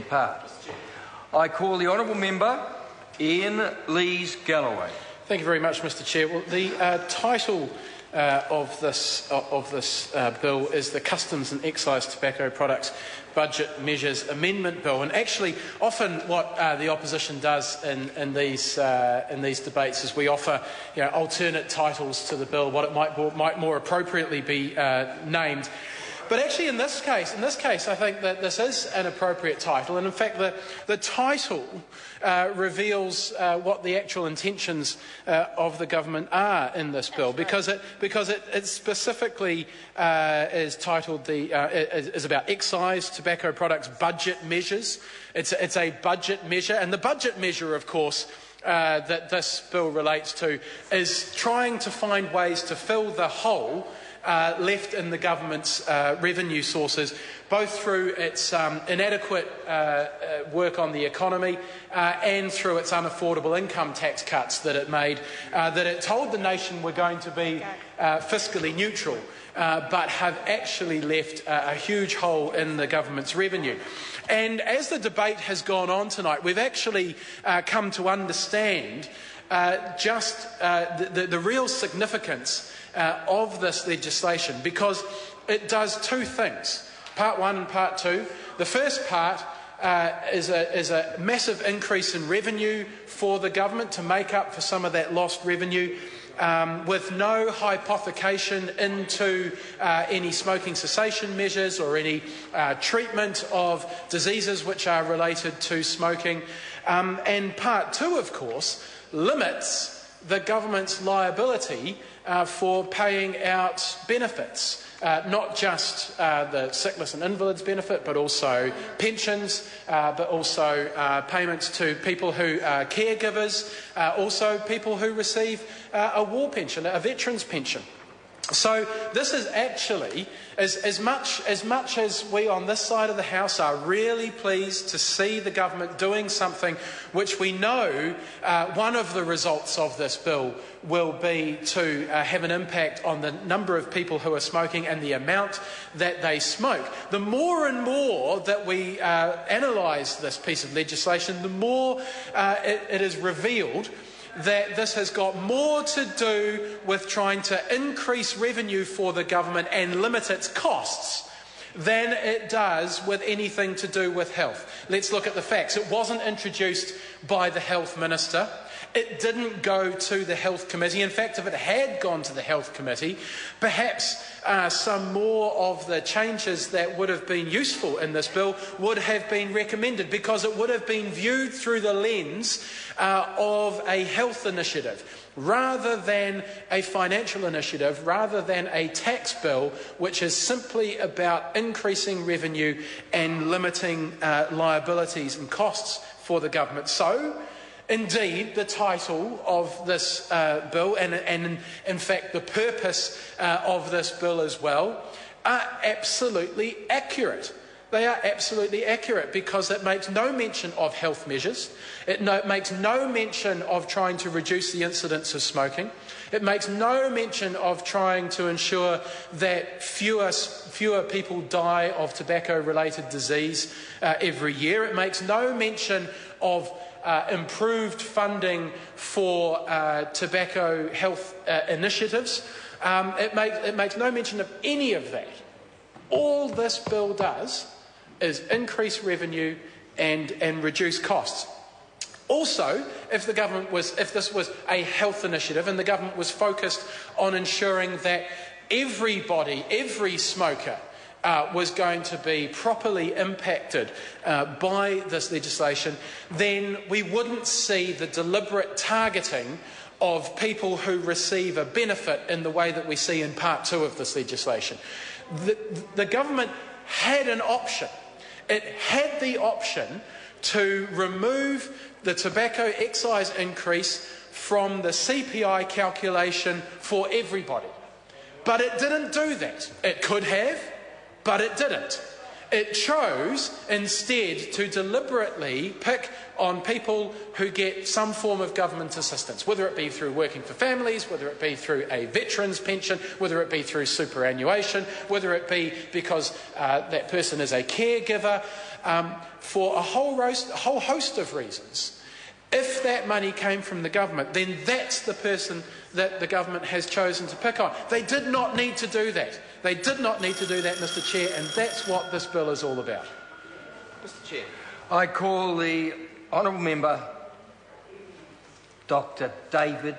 Part. I call the honourable member Ian Lees-Galloway. Thank you very much, Mr. Chair. Well, the title of this bill is the Customs and Excise Tobacco Products Budget Measures Amendment Bill. And actually, often what the opposition does in these debates is we offer alternate titles to the bill, what it might more appropriately be named. But actually, in this case, I think that this is an appropriate title, and in fact, the title reveals what the actual intentions of the government are in this bill, because it specifically is titled is about excise tobacco products budget measures. It's a budget measure, and the budget measure, of course, that this bill relates to is trying to find ways to fill the hole left in the government's revenue sources, both through its inadequate work on the economy and through its unaffordable income tax cuts that it made, that it told the nation were going to be fiscally neutral, but have actually left a huge hole in the government's revenue. And as the debate has gone on tonight, we've actually come to understand just the real significance of this legislation, because it does two things, part one and part two. The first part is a massive increase in revenue for the government to make up for some of that lost revenue, with no hypothecation into any smoking cessation measures or any treatment of diseases which are related to smoking. And part two, of course, limits the government's liability for paying out benefits, not just the sickness and invalids benefit, but also pensions, but also payments to people who are caregivers, also people who receive a war pension, a veteran's pension. So this is actually, as much as we on this side of the House are really pleased to see the government doing something which we know one of the results of this bill will be to have an impact on the number of people who are smoking and the amount that they smoke. The more and more that we analyse this piece of legislation, the more it is revealed that this has got more to do with trying to increase revenue for the government and limit its costs than it does with anything to do with health. Let's look at the facts. It wasn't introduced by the Health Minister. It didn't go to the Health Committee. In fact, if it had gone to the Health Committee, perhaps some more of the changes that would have been useful in this bill would have been recommended, because it would have been viewed through the lens of a health initiative, rather than a financial initiative, rather than a tax bill which is simply about increasing revenue and limiting liabilities and costs for the government. So, indeed, the title of this bill and in fact the purpose of this bill as well are absolutely accurate. They are absolutely accurate, because it makes no mention of health measures. It makes no mention of trying to reduce the incidence of smoking. It makes no mention of trying to ensure that fewer people die of tobacco-related disease every year. It makes no mention of improved funding for tobacco health initiatives. It makes no mention of any of that. All this bill does is increase revenue and reduce costs. Also, if this was a health initiative and the government was focused on ensuring that every smoker was going to be properly impacted by this legislation, then we wouldn't see the deliberate targeting of people who receive a benefit in the way that we see in part two of this legislation. The government had an option. It had the option to remove the tobacco excise increase from the CPI calculation for everybody. But it didn't do that. It could have, but it didn't. It chose instead to deliberately pick on people who get some form of government assistance, whether it be through working for families, whether it be through a veteran's pension, whether it be through superannuation, whether it be because that person is a caregiver, for a whole host of reasons. If that money came from the government, then that's the person that the government has chosen to pick on. They did not need to do that. They did not need to do that, Mr Chair, and that's what this bill is all about. Mr Chair. I call the honourable member Dr David